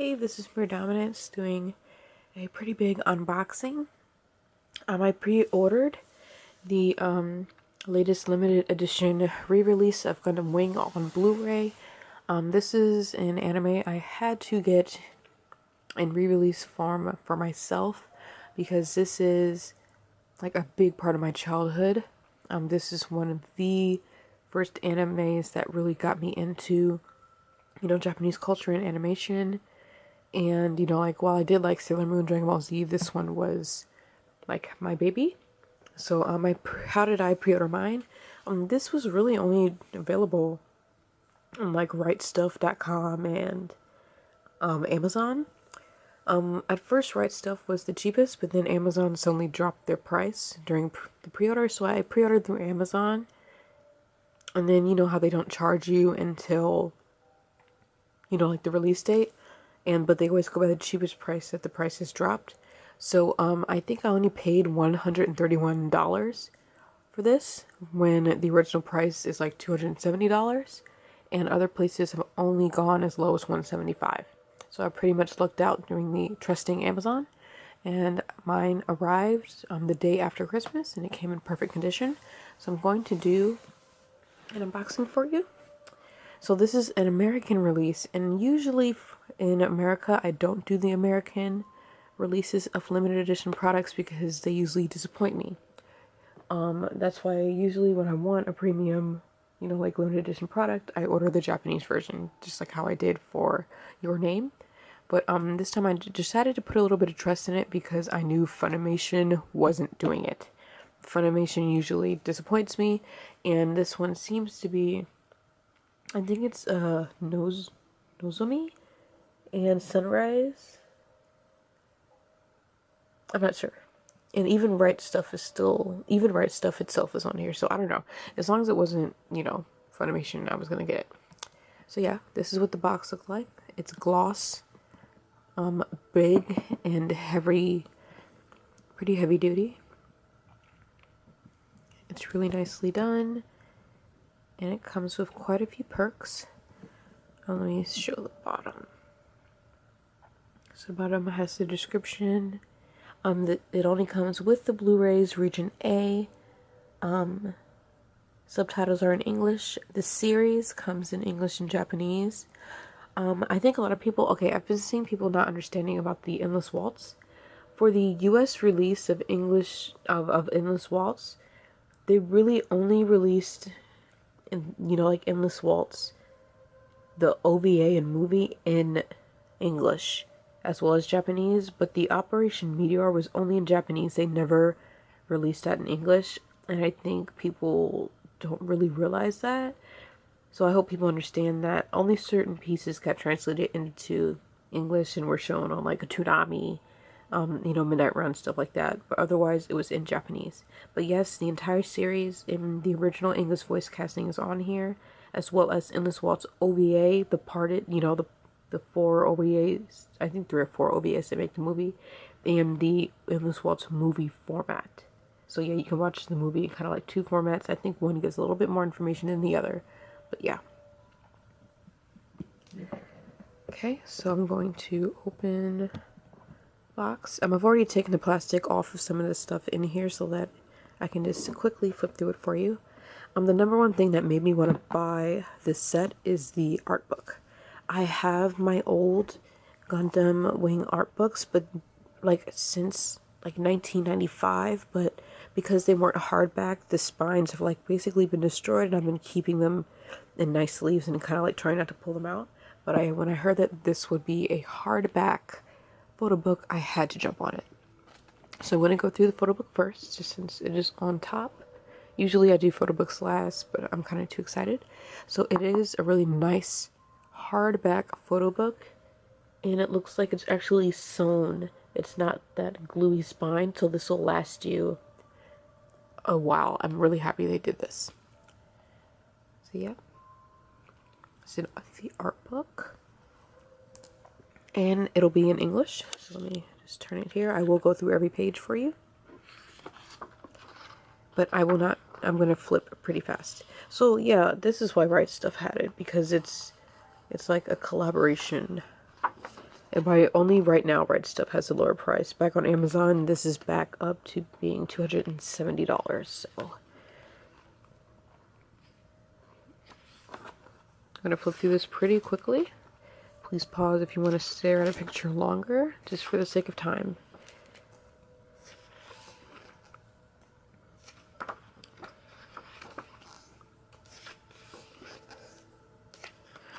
Hey, this is Mirdominance doing a pretty big unboxing. I pre-ordered the latest limited edition re-release of Gundam Wing on Blu-ray. This is an anime I had to get in re-release form for myself because this is like a big part of my childhood. This is one of the first animes that really got me into, Japanese culture and animation. And, while I did like Sailor Moon, Dragon Ball Z, this one was, like, my baby. So, how did I pre-order mine? This was really only available on, like, rightstuff.com and, Amazon. At first, Right Stuff was the cheapest, but then Amazon suddenly dropped their price during the pre-order, so I pre-ordered through Amazon. And then, you know how they don't charge you until, like, the release date? But they always go by the cheapest price that the price has dropped. So I think I only paid $131 for this when the original price is like $270, and other places have only gone as low as $175. So I pretty much lucked out during the trusting Amazon, and mine arrived the day after Christmas, and it came in perfect condition. So I'm going to do an unboxing for you. So this is an American release, and usually in America, I don't do the American releases of limited edition products because they usually disappoint me. That's why usually when I want a premium, like limited edition product, I order the Japanese version, just like how I did for Your Name. But this time I decided to put a little bit of trust in it because I knew Funimation wasn't doing it. Funimation usually disappoints me, and this one seems to be, I think it's Nozomi and Sunrise. I'm not sure. And even Right Stuff itself is on here, so I don't know. As long as it wasn't, Funimation, I was gonna get it. So yeah, this is what the box looks like. It's gloss, big and heavy, pretty heavy duty. It's really nicely done. And it comes with quite a few perks. Let me show the bottom. So the bottom has the description. It only comes with the Blu-rays Region A. Subtitles are in English. The series comes in English and Japanese. I think a lot of people, I've been seeing people not understanding about the Endless Waltz. For the US release of Endless Waltz, they really only released, like Endless Waltz, the OVA and movie in English as well as Japanese, but the Operation Meteor was only in Japanese. They never released that in English, and I think people don't really realize that. So I hope people understand that only certain pieces got translated into English and were shown on like a Toonami, Midnight Run, stuff like that. But otherwise, it was in Japanese. But yes, the entire series in the original English voice casting is on here, as well as Endless Waltz OVA, the parted, the 4 OVAs, I think 3 or 4 OVAs that make the movie, and the Endless Waltz movie format. So yeah, you can watch the movie in kind of like 2 formats. I think one gives a little bit more information than the other, but yeah. Okay, so I'm going to open box. I've already taken the plastic off of some of the stuff in here so that I can just quickly flip through it for you. The number one thing that made me want to buy this set is the art book. I have my old Gundam Wing art books, but like since like 1995, but because they weren't hardback, the spines have like basically been destroyed, and I've been keeping them in nice sleeves and kind of like trying not to pull them out. But when I heard that this would be a hardback photo book, I had to jump on it. So I'm going to go through the photo book first, just since it is on top. Usually I do photo books last, but I'm kind of too excited. So it is a really nice hardback photo book, and it looks like it's actually sewn. It's not that gluey spine, so this will last you a while. I'm really happy they did this. So yeah, it's the art book, and it'll be in English. So let me just turn it here. I will go through every page for you, but I will not. I'm gonna flip pretty fast. So yeah, this is why Right Stuff had it, because it's like a collaboration And by only right now, Red Stuff has a lower price. Back on Amazon, this is back up to being $270. So I'm going to flip through this pretty quickly. Please pause if you want to stare at a picture longer, just for the sake of time.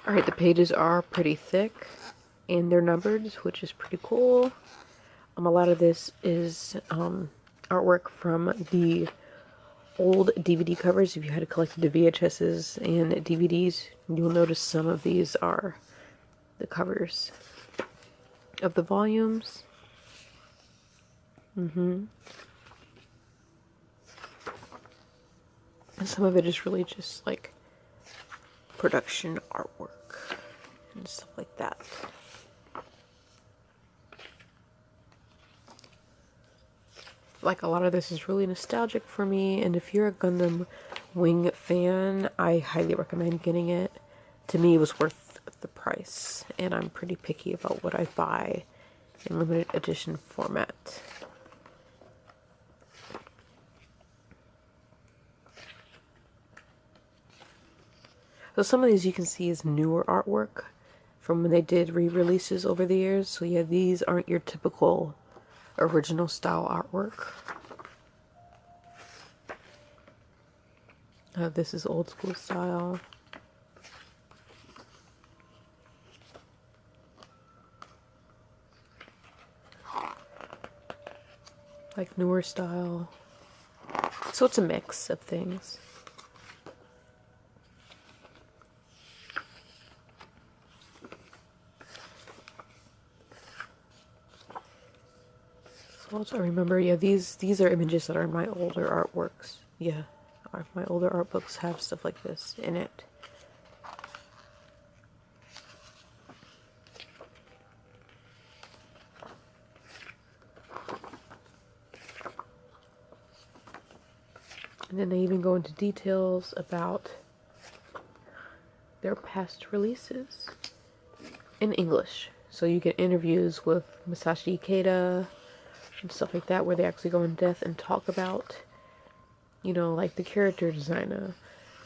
Alright, the pages are pretty thick, and they're numbered, which is pretty cool. A lot of this is artwork from the old DVD covers. If you had collected the VHSs and DVDs, you'll notice some of these are the covers of the volumes. And some of it is really just like production artwork and stuff like that. Like, a lot of this is really nostalgic for me, and if you're a Gundam Wing fan, I highly recommend getting it. To me, it was worth the price, and I'm pretty picky about what I buy in limited edition format. So some of these you can see is newer artwork from when they did re-releases over the years. So yeah, these aren't your typical original style artwork. This is old school style. Like newer style. So it's a mix of things. Also remember, yeah, these are images that are my older artworks. Yeah, my older art books have stuff like this in it. And then they even go into details about their past releases in English. So you get interviews with Masashi Ikeda and stuff like that, where they actually go in depth and talk about, you know, like the character designer,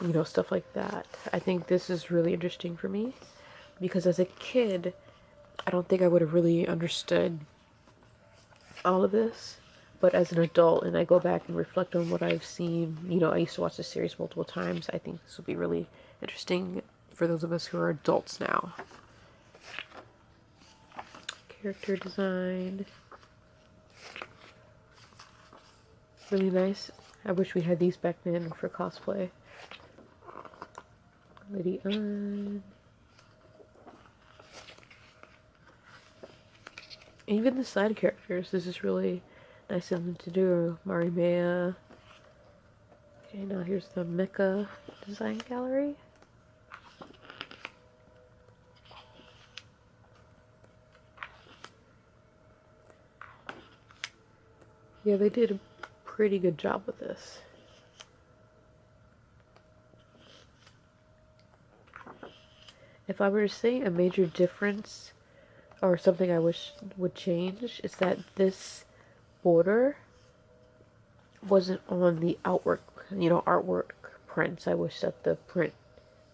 you know, stuff like that. I think this is really interesting for me, because as a kid, I don't think I would have really understood all of this. But as an adult, and I go back and reflect on what I've seen, you know, I used to watch the series multiple times. I think this will be really interesting for those of us who are adults now. Character design. Really nice. I wish we had these back then for cosplay. Lady On. Even the side characters, this is really nice of them to do. Marimea. Okay, now here's the Mecha design gallery. Yeah, they did a pretty good job with this. If I were to say a major difference, or something I wish would change, is that this border wasn't on the artwork prints. I wish that the print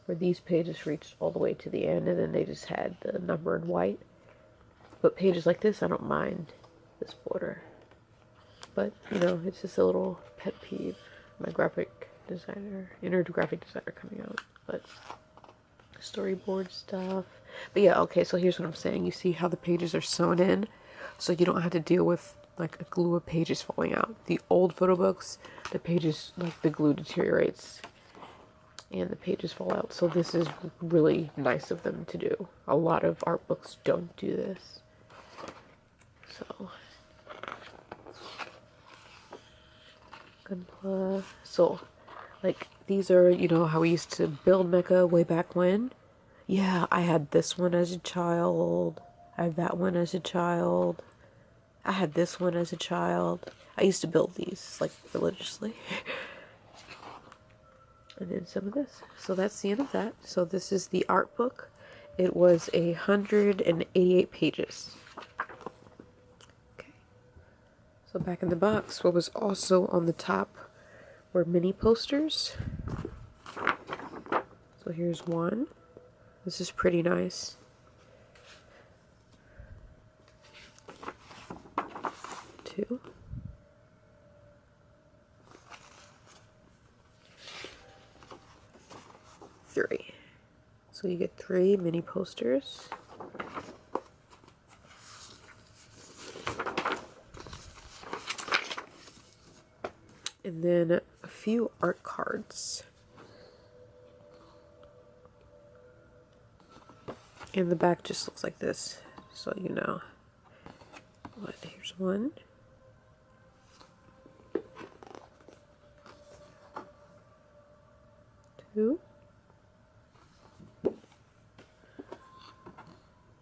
where these pages reached all the way to the end, and then they just had the number in white. But pages like this, I don't mind this border. But, you know, it's just a little pet peeve. My graphic designer, inner graphic designer coming out. But storyboard stuff. But yeah, okay, so here's what I'm saying. You see how the pages are sewn in? So you don't have to deal with, like, a glue of pages falling out. The old photo books, the pages, like, the glue deteriorates and the pages fall out. So this is really nice of them to do. A lot of art books don't do this. So... Gunpla. So, like, these are, you know, how we used to build mecha way back when. Yeah, I had this one as a child. I had that one as a child. I had this one as a child. I used to build these, like, religiously. And then some of this. So that's the end of that. So this is the art book. It was 188 pages. Okay. So back in the box, what was also on the top were mini posters. So here's one. This is pretty nice. Two. Three. So you get 3 mini posters. And then a few art cards. And the back just looks like this, so you know. But here's one. Two.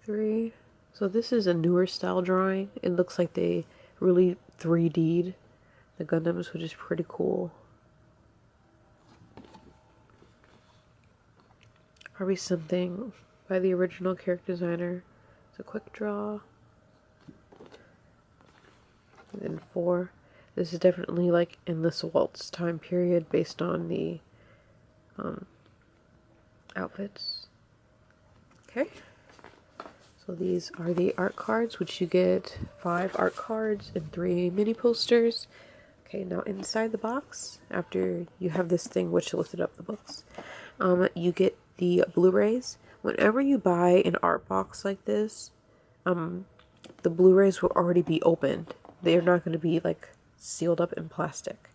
3. So this is a newer style drawing. It looks like they really 3D'd the Gundams, which is pretty cool. Probably something by the original character designer. It's a quick draw. And then 4. This is definitely like in this Waltz time period based on the outfits. Okay. So these are the art cards, which you get 5 art cards and 3 mini posters. Okay, now inside the box, after you have this thing which lifted up the books, you get the Blu-rays. Whenever you buy an art box like this, the Blu-rays will already be opened. They're not going to be like sealed up in plastic.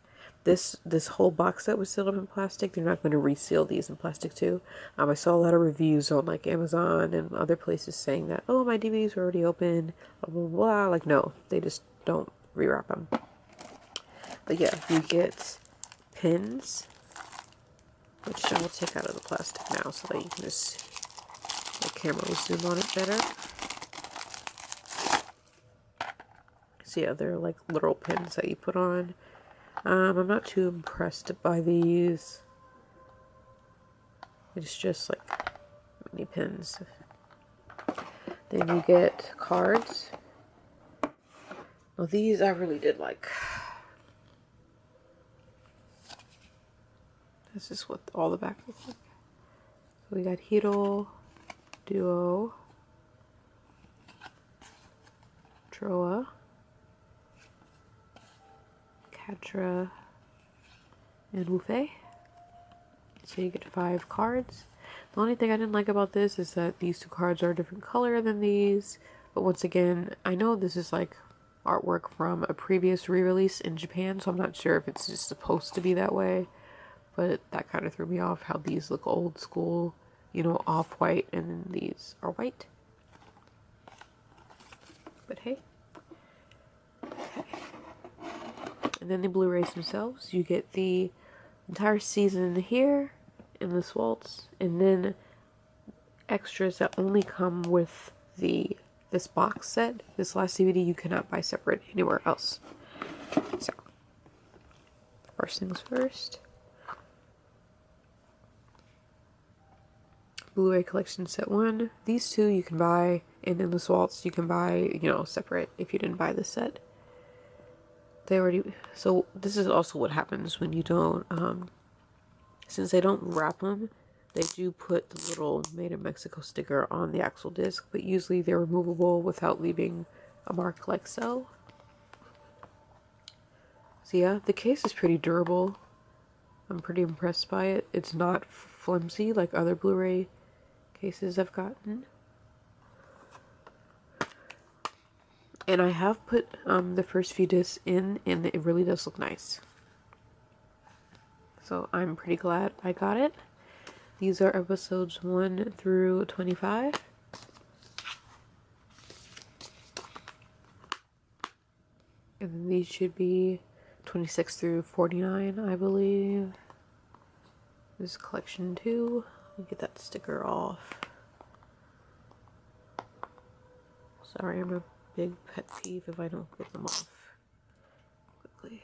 This whole box set was sealed up in plastic. They're not going to reseal these in plastic too. I saw a lot of reviews on like Amazon and other places saying that, oh, my DVDs were already open, blah, blah, blah. Like, no, they just don't rewrap them. But yeah, you get pins, which I will take out of the plastic now so that you can just, the camera will zoom on it better. So yeah, they're like literal pins that you put on. I'm not too impressed by these. It's just like mini pins. Then you get cards. Well, these I really did like. This is what all the back looks like. So we got Hito, Duo, Troa, Katra, and Wufei. So you get 5 cards. The only thing I didn't like about this is that these 2 cards are a different color than these. But once again, I know this is like artwork from a previous re-release in Japan, so I'm not sure if it's just supposed to be that way. But that kind of threw me off, how these look old school, you know, off-white, and then these are white. But hey. Okay. And then the Blu-rays themselves, you get the entire season here in this Waltz, and then extras that only come with this box set. This last DVD you cannot buy separate anywhere else. So, first things first. Blu-ray collection set 1. These 2 you can buy, and in this Waltz you can buy, you know, separate if you didn't buy this set. They already, so this is also what happens when you don't, since they don't wrap them, they do put the little Made in Mexico sticker on the actual disc, but usually they're removable without leaving a mark like so. So yeah, the case is pretty durable. I'm pretty impressed by it. It's not flimsy like other Blu-ray cases I've gotten. And I have put the first few discs in, and it really does look nice. So I'm pretty glad I got it. These are episodes 1 through 25. And then these should be 26 through 49, I believe. This is collection 2. Let me get that sticker off. Sorry, I'm a big pet peeve if I don't get them off quickly.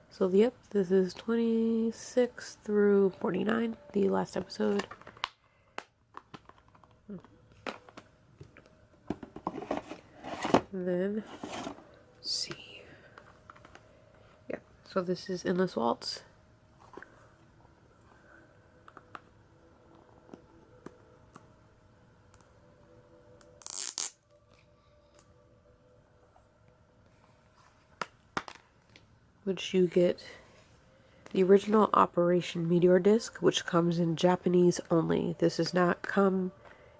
So, yep, this is 26 through 49, the last episode. And then, let's see. Yeah, so this is Endless Waltz. Which you get the original Operation Meteor disc, which comes in Japanese only. This does not come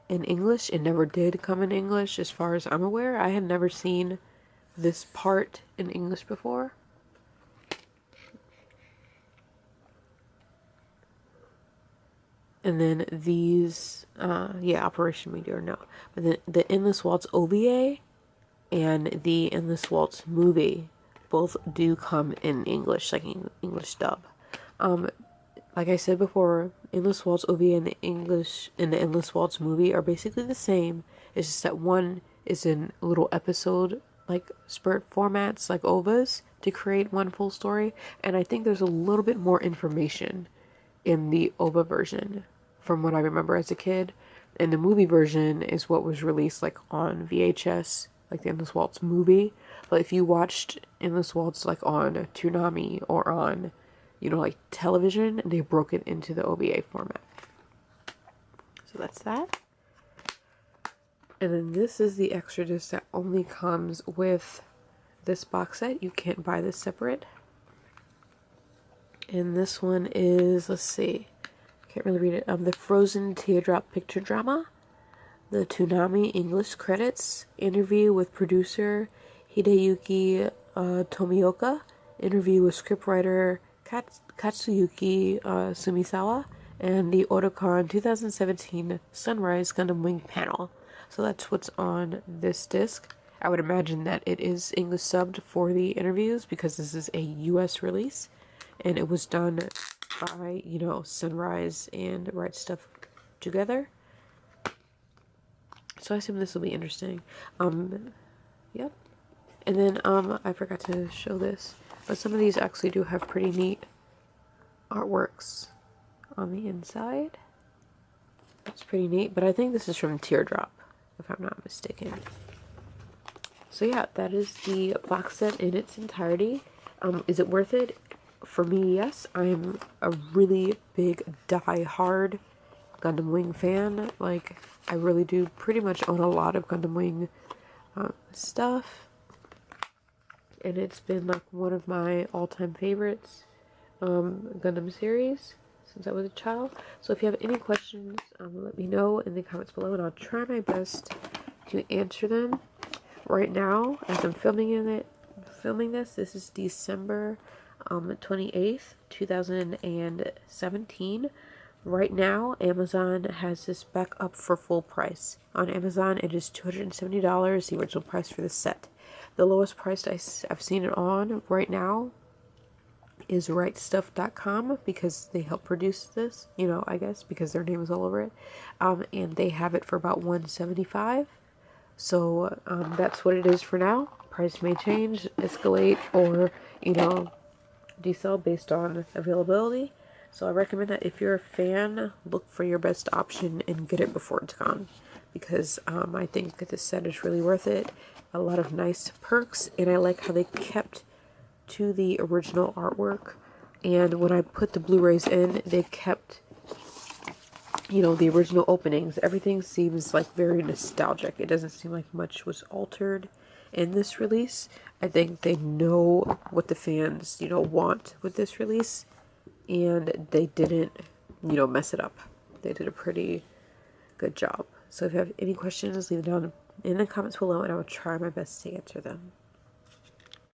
in English. It never did come in English, as far as I'm aware. I had never seen this part in English before. And then these, yeah, Operation Meteor, no. But then the Endless Waltz OVA and the Endless Waltz movie both do come in English, like English dub. Like I said before, Endless Waltz OVA and the Endless Waltz movie are basically the same. It's just that one is in little episode, like spurt formats, like OVAs, to create one full story. And I think there's a little bit more information in the OVA version, from what I remember as a kid. And the movie version is what was released like on VHS, like the Endless Waltz movie. But if you watched Endless Waltz like on Toonami or on, you know, like television, they broke it into the OVA format. So that's that. And then this is the extra disc that only comes with this box set. You can't buy this separate. And this one is, let's see, can't really read it. The Frozen Teardrop Picture Drama, the Toonami English credits, interview with producer Hideyuki Tomioka, interview with scriptwriter Katsuyuki Sumisawa, and the Otakon 2017 Sunrise Gundam Wing panel. So that's what's on this disc. I would imagine that it is English subbed for the interviews because this is a US release. And it was done by, you know, Sunrise and Right Stuff together. So I assume this will be interesting. Yep. And then, I forgot to show this, but some of these actually do have pretty neat artworks on the inside. That's pretty neat, but I think this is from Teardrop, if I'm not mistaken. So yeah, that is the box set in its entirety. Is it worth it? For me, yes. I'm a really big die-hard Gundam Wing fan. Like, I really do pretty much own a lot of Gundam Wing stuff. And it's been like one of my all-time favorites Gundam series since I was a child. So if you have any questions, let me know in the comments below, and I'll try my best to answer them. Right now, as I'm filming this is December 28th, 2017. Right now, Amazon has this back up for full price. On Amazon, it is $270, the original price for the set. The lowest price I've seen it on right now is rightstuff.com, because they help produce this, you know, I guess, because their name is all over it. And they have it for about $175. So, that's what it is for now. Price may change, escalate, or, you know, decel based on availability. So I recommend that if you're a fan, look for your best option and get it before it's gone, because I think this set is really worth it. A lot of nice perks, and I like how they kept to the original artwork. And when I put the Blu-rays in, they kept, you know, the original openings. Everything seems like very nostalgic. It doesn't seem like much was altered in this release. I think they know what the fans, you know, want with this release, and they didn't, you know, mess it up. They did a pretty good job. So if you have any questions, leave them down in the comments below, and I will try my best to answer them.